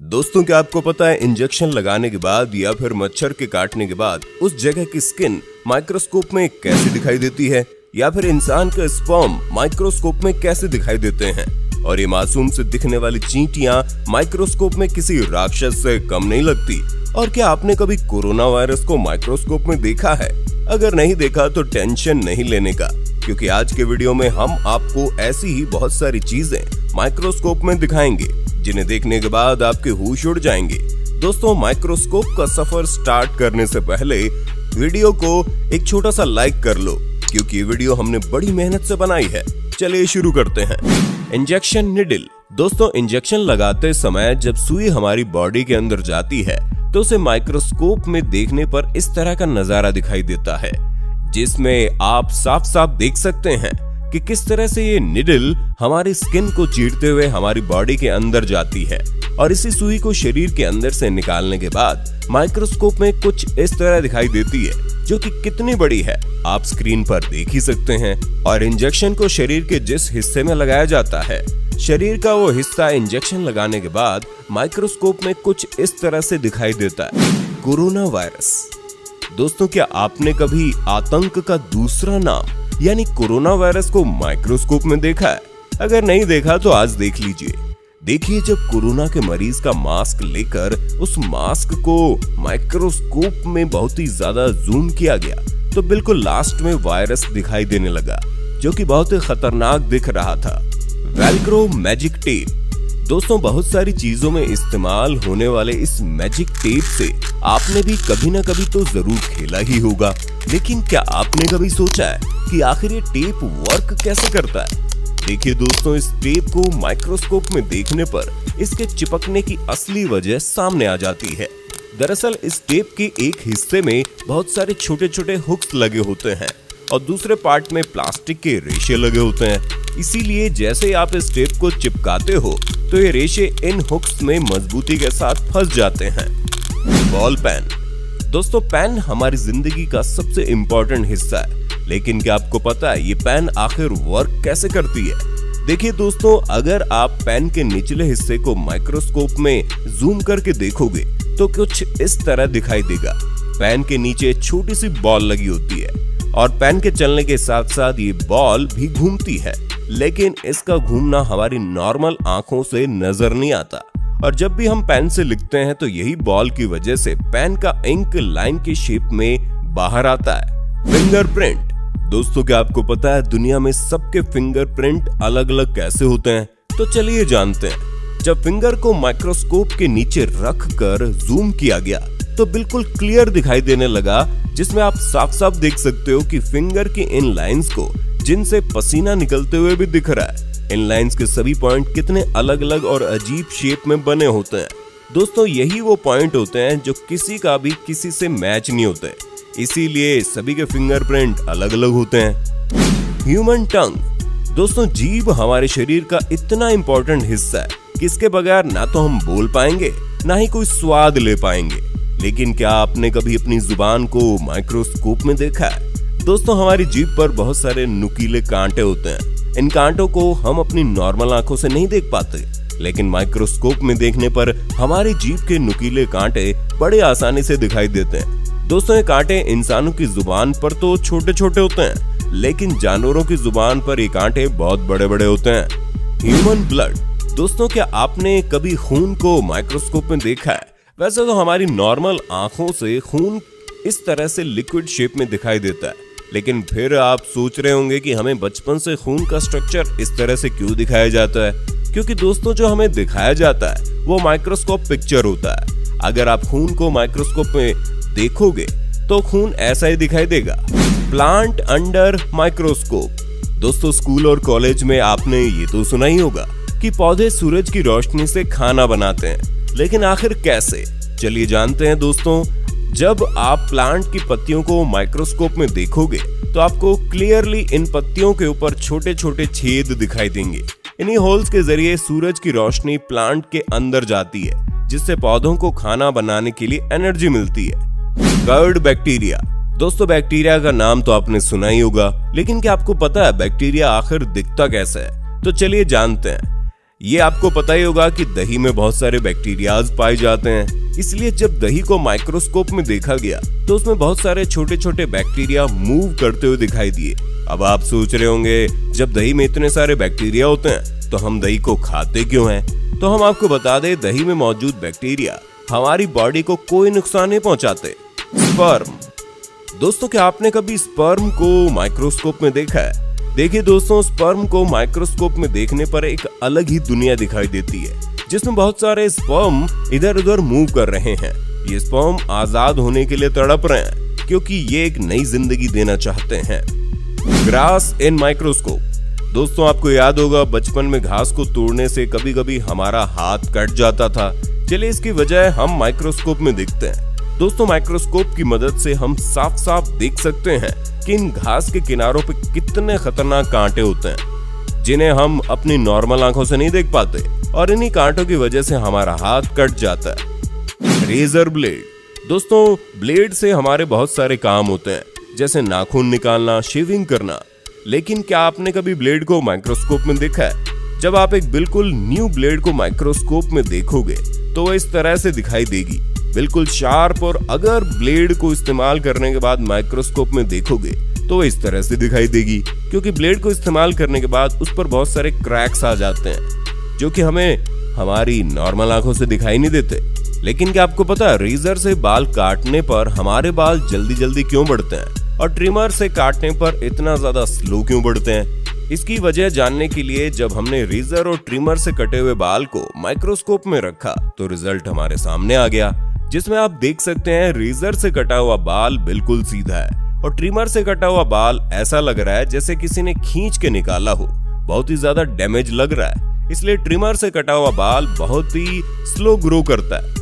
दोस्तों, क्या आपको पता है इंजेक्शन लगाने के बाद या फिर मच्छर के काटने के बाद उस जगह की स्किन माइक्रोस्कोप में कैसे दिखाई देती है, या फिर इंसान का स्पर्म माइक्रोस्कोप में कैसे दिखाई देते हैं। और ये मासूम से दिखने वाली चींटियां माइक्रोस्कोप में किसी राक्षस से कम नहीं लगती। और क्या आपने कभी कोरोना वायरस को माइक्रोस्कोप में देखा है? अगर नहीं देखा तो टेंशन नहीं लेने का, क्योंकि आज के वीडियो में हम आपको ऐसी ही बहुत सारी चीजें माइक्रोस्कोप में दिखाएंगे जिन्हें देखने के बाद आपके होश उड़ जाएंगे। दोस्तों, माइक्रोस्कोप का सफर स्टार्ट करने से पहले वीडियो को एक छोटा सा लाइक कर लो, क्योंकि ये वीडियो हमने बड़ी मेहनत से बनाई है। चलिए शुरू करते हैं। Injection needle. दोस्तों, इंजेक्शन लगाते समय जब सुई हमारी बॉडी के अंदर जाती है तो उसे माइक्रोस्कोप में देखने पर इस तरह का नजारा दिखाई देता है, जिसमें आप साफ साफ देख सकते हैं कि किस तरह से ये निडल हमारी स्किन को चीरते हुए हमारी बॉडी के अंदर जाती है। और इसी सुई को शरीर के अंदर से निकालने के बाद माइक्रोस्कोप में कुछ इस तरह दिखाई देती है, जो कि कितनी बड़ी है आप स्क्रीन पर देख ही सकते हैं। और इंजेक्शन को शरीर के जिस हिस्से में लगाया जाता है, शरीर का वो हिस्सा इंजेक्शन लगाने के बाद माइक्रोस्कोप में कुछ इस तरह से दिखाई देता है। Corona virus. दोस्तों, क्या आपने कभी आतंक का दूसरा नाम यानी कोरोना वायरस को माइक्रोस्कोप में देखा है? अगर नहीं देखा तो आज देख लीजिए। देखिए, जब कोरोना के मरीज का मास्क लेकर उस मास्क को माइक्रोस्कोप में बहुत ही ज्यादा जूम किया गया तो बिल्कुल लास्ट में वायरस दिखाई देने लगा, जो कि बहुत ही खतरनाक दिख रहा था। Velcro magic tape. दोस्तों, बहुत सारी चीजों में इस्तेमाल होने वाले इस मैजिक टेप से आपने भी कभी ना कभी तो जरूर खेला ही होगा, लेकिन क्या आपने कभी सोचा है कि आखिर ये टेप वर्क कैसे करता है? देखिए दोस्तों, इस टेप को माइक्रोस्कोप में देखने पर इसके चिपकने की असली वजह सामने आ जाती है। दरअसल इस टेप के एक हिस्से में बहुत सारे छोटे छोटे हुक्स लगे होते हैं और दूसरे पार्ट में प्लास्टिक के रेशे लगे होते हैं। इसीलिए जैसे आप इस टेप को चिपकाते हो तो ये रेशे इन हुक्स में मजबूती के साथ फंस जाते हैं। Ball pen. दोस्तों, पेन हमारी जिंदगी का सबसे इम्पोर्टेंट हिस्सा है, लेकिन क्या आपको पता है ये पेन आखिर वर्क कैसे करती है? देखिए दोस्तों, अगर आप पेन के निचले हिस्से को माइक्रोस्कोप में जूम करके देखोगे तो कुछ इस तरह दिखाई देगा। पेन के नीचे छोटी सी बॉल लगी होती है और पेन के चलने के साथ साथ ये बॉल भी घूमती है, लेकिन इसका घूमना हमारी नॉर्मल आंखों से नजर नहीं आता। और जब भी हम पेन से लिखते हैं तो यही बॉल की वजह से पेन का इंक लाइन की शेप में बाहर आता है। फिंगरप्रिंट। दोस्तों, क्या आपको पता है दुनिया में सबके फिंगरप्रिंट अलग अलग कैसे होते हैं? तो चलिए जानते हैं। जब फिंगर को माइक्रोस्कोप के नीचे रख कर जूम किया गया तो बिल्कुल क्लियर दिखाई देने लगा, जिसमें आप साफ साफ देख सकते हो कि फिंगर की इन लाइंस को जिनसे पसीना निकलते हुए भी दिख रहा है। इन लाइंस के सभी पॉइंट कितने अलग अलग और अजीब शेप में बने होते हैं। दोस्तों, यही वो पॉइंट होते हैं जो किसी का भी किसी से मैच नहीं होते, इसीलिए सभी के फिंगरप्रिंट अलग अलग होते हैं। ह्यूमन टंग। दोस्तों, जीभ हमारे शरीर का इतना इंपॉर्टेंट हिस्सा है कि इसके बगैर ना तो हम बोल पाएंगे ना ही कोई स्वाद ले पाएंगे। लेकिन क्या आपने कभी अपनी जुबान को माइक्रोस्कोप में देखा है? दोस्तों, हमारी जीभ पर बहुत सारे नुकीले कांटे होते हैं। इन कांटों को हम अपनी नॉर्मल आंखों से नहीं देख पाते, लेकिन माइक्रोस्कोप में देखने पर हमारी जीभ के नुकीले कांटे बड़े आसानी से दिखाई देते हैं। दोस्तों, ये कांटे इंसानों की जुबान पर तो छोटे छोटे होते हैं, लेकिन जानवरों की जुबान पर ये कांटे बहुत बड़े बड़े होते हैं। Human blood. दोस्तों, क्या आपने कभी खून को माइक्रोस्कोप में देखा है? वैसे तो हमारी नॉर्मल आंखों से खून इस तरह से लिक्विड शेप में दिखाई देता है, लेकिन फिर आप सोच रहे होंगे कि हमें बचपन से खून का स्ट्रक्चर इस तरह से क्यों दिखाया जाता है? क्योंकि दोस्तों, जो हमें दिखाया जाता है वो माइक्रोस्कोप पिक्चर होता है। अगर आप खून को माइक्रोस्कोप में देखोगे तो खून ऐसा ही दिखाई देगा। Plant under microscope. दोस्तों, स्कूल और कॉलेज में आपने ये तो सुना ही होगा कि पौधे सूरज की रोशनी से खाना बनाते हैं, लेकिन आखिर कैसे? चलिए जानते हैं दोस्तों। जब आप प्लांट की पत्तियों को माइक्रोस्कोप में देखोगे तो आपको क्लियरली इन पत्तियों के ऊपर छोटे छोटे छेद दिखाई देंगे। इन्हीं होल्स के जरिए सूरज की रोशनी प्लांट के अंदर जाती है, जिससे पौधों को खाना बनाने के लिए एनर्जी मिलती है। Curd bacteria. दोस्तों, बैक्टीरिया का नाम तो आपने सुना ही होगा, लेकिन क्या आपको पता है बैक्टीरिया आखिर दिखता कैसा है? तो चलिए जानते हैं। ये आपको पता ही होगा कि दही में बहुत सारे बैक्टीरियाज पाए जाते हैं, इसलिए जब दही को माइक्रोस्कोप में देखा गया तो उसमें बहुत सारे छोटे छोटे बैक्टीरिया मूव करते हुए दिखाई दिए। अब आप सोच रहे होंगे, जब दही में इतने सारे बैक्टीरिया होते हैं तो हम दही को खाते क्यों हैं? तो हम आपको बता दें, दही में मौजूद बैक्टीरिया हमारी बॉडी को कोई नुकसान नहीं पहुंचाते। स्पर्म। दोस्तों, क्या आपने कभी स्पर्म को माइक्रोस्कोप में देखा है? देखिए दोस्तों, स्पर्म को माइक्रोस्कोप में देखने पर एक अलग ही दुनिया दिखाई देती है, जिसमें बहुत सारे स्पर्म इधर उधर मूव कर रहे हैं। ये स्पर्म आजाद होने के लिए तड़प रहे हैं, क्योंकि ये एक नई जिंदगी देना चाहते हैं। ग्रास इन माइक्रोस्कोप। दोस्तों, आपको याद होगा, बचपन में घास को तोड़ने से कभी कभी हमारा हाथ कट जाता था। चलिए, इसकी वजह हम माइक्रोस्कोप में देखते हैं। दोस्तों, माइक्रोस्कोप की मदद से हम साफ साफ देख सकते हैं कि इन घास के किनारों पे कितने खतरनाक कांटे होते हैं, जिन्हें हम अपनी नॉर्मल आंखों से नहीं देख पाते, और इन्हीं कांटों की वजह से हमारा हाथ कट जाता है। Razor blade. दोस्तों, ब्लेड से हमारे बहुत सारे काम होते हैं, जैसे नाखून निकालना, शेविंग करना। लेकिन क्या आपने कभी ब्लेड को माइक्रोस्कोप में देखा है? जब आप एक बिल्कुल न्यू ब्लेड को माइक्रोस्कोप में देखोगे तो वह इस तरह से दिखाई देगी, बिल्कुल शार्प। और अगर ब्लेड को इस्तेमाल करने के बाद माइक्रोस्कोप में देखोगे तो वो इस तरह से दिखाई देगी, क्योंकि ब्लेड को इस्तेमाल करने के बाद उस पर बहुत सारे क्रैक्स आ जाते हैं, जो कि हमें हमारी नॉर्मल आंखों से दिखाई नहीं देते। लेकिन क्या आपको पता है, रेजर से बाल काटने पर हमारे बाल जल्दी जल्दी क्यों बढ़ते हैं और ट्रिमर से काटने पर इतना ज्यादा स्लो क्यों बढ़ते हैं? इसकी वजह जानने के लिए जब हमने रेजर और ट्रिमर से कटे हुए बाल को माइक्रोस्कोप में रखा तो रिजल्ट हमारे सामने आ गया, जिसमें आप देख सकते हैं रेजर से कटा हुआ बाल बिल्कुल सीधा है और ट्रिमर से कटा हुआ बाल ऐसा लग रहा है जैसे किसी ने खींच के निकाला हो। बहुत ही ज्यादा डैमेज लग रहा है, इसलिए ट्रिमर से कटा हुआ बाल बहुत ही स्लो ग्रो करता है।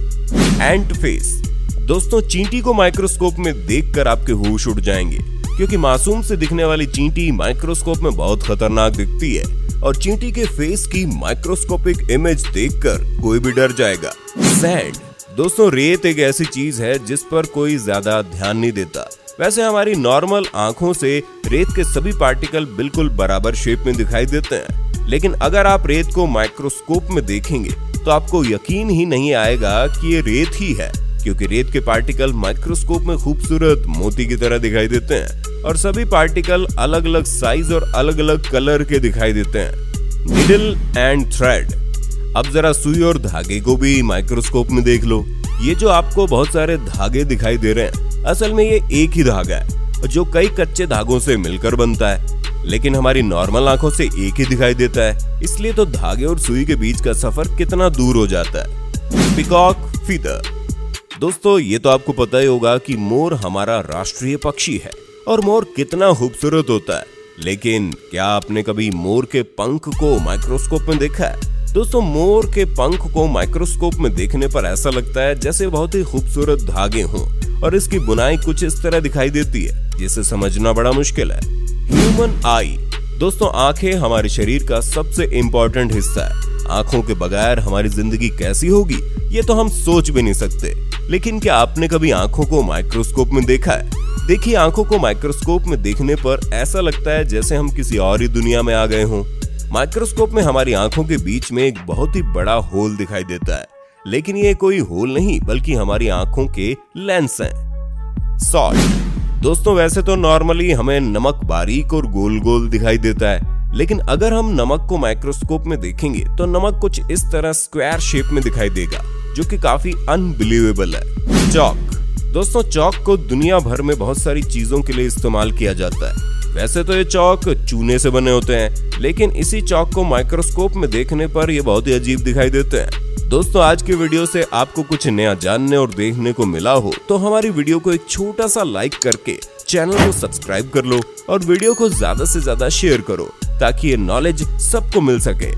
एंट फेस। दोस्तों, चींटी को माइक्रोस्कोप में देखकर आपके होश उड़ जाएंगे, क्योंकि मासूम से दिखने वाली चींटी माइक्रोस्कोप में बहुत खतरनाक दिखती है, और चींटी के फेस की माइक्रोस्कोपिक इमेज देखकर कोई भी डर जाएगा। सैंड। दोस्तों, रेत एक ऐसी चीज है जिस पर कोई ज्यादा ध्यान नहीं देता। वैसे हमारी नॉर्मल आंखों से रेत के सभी पार्टिकल बिल्कुल बराबर शेप में दिखाई देते हैं, लेकिन अगर आप रेत को माइक्रोस्कोप में देखेंगे तो आपको यकीन ही नहीं आएगा कि ये रेत ही है, क्योंकि रेत के पार्टिकल माइक्रोस्कोप में खूबसूरत मोती की तरह दिखाई देते हैं, और सभी पार्टिकल अलग अलग साइज और अलग अलग कलर के दिखाई देते हैं। Needle and thread. अब जरा सुई और धागे को भी माइक्रोस्कोप में देख लो। ये जो आपको बहुत सारे धागे दिखाई दे रहे हैं, असल में ये एक ही धागा है जो कई कच्चे धागों से मिलकर बनता है, लेकिन हमारी नॉर्मल आंखों से एक ही दिखाई देता है। इसलिए तो धागे और सुई के बीच का सफर कितना दूर हो जाता है। Peacock feather. दोस्तों, ये तो आपको पता ही होगा कि मोर हमारा राष्ट्रीय पक्षी है और मोर कितना खूबसूरत होता है, लेकिन क्या आपने कभी मोर के पंख को माइक्रोस्कोप में देखा है? दोस्तों, मोर के पंख को माइक्रोस्कोप में देखने पर ऐसा लगता है जैसे बहुत ही खूबसूरत धागे हों, और इसकी बुनाई कुछ इस तरह दिखाई देती है जिसे समझना बड़ा मुश्किल है। ह्यूमन आई। दोस्तों, आंखें हमारे शरीर का सबसे इम्पोर्टेंट हिस्सा है। आंखों के बगैर हमारी जिंदगी कैसी होगी, ये तो हम सोच भी नहीं सकते। लेकिन क्या आपने कभी आंखों को माइक्रोस्कोप में देखा है? देखिए, आंखों को माइक्रोस्कोप में देखने पर ऐसा लगता है जैसे हम किसी और ही दुनिया में आ गए हों। माइक्रोस्कोप में हमारी आंखों के बीच में एक बहुत ही बड़ा होल दिखाई देता है, लेकिन ये कोई होल नहीं बल्कि हमारी आंखों के लेंस हैं। सॉल्ट। दोस्तों, वैसे तो नॉर्मली हमें नमक बारीक और गोल गोल दिखाई देता है, लेकिन अगर हम नमक को माइक्रोस्कोप में देखेंगे तो नमक कुछ इस तरह स्क्वायर शेप में दिखाई देगा, जो कि काफी अनबिलीवेबल है। चॉक। दोस्तों, चॉक को दुनिया भर में बहुत सारी चीजों के लिए इस्तेमाल किया जाता है। वैसे तो ये चॉक चूने से बने होते हैं, लेकिन इसी चॉक को माइक्रोस्कोप में देखने पर ये बहुत ही अजीब दिखाई देते हैं। दोस्तों, आज की वीडियो से आपको कुछ नया जानने और देखने को मिला हो तो हमारी वीडियो को एक छोटा सा लाइक करके चैनल को सब्सक्राइब कर लो और वीडियो को ज्यादा से ज्यादा शेयर करो, ताकि ये नॉलेज सबको मिल सके।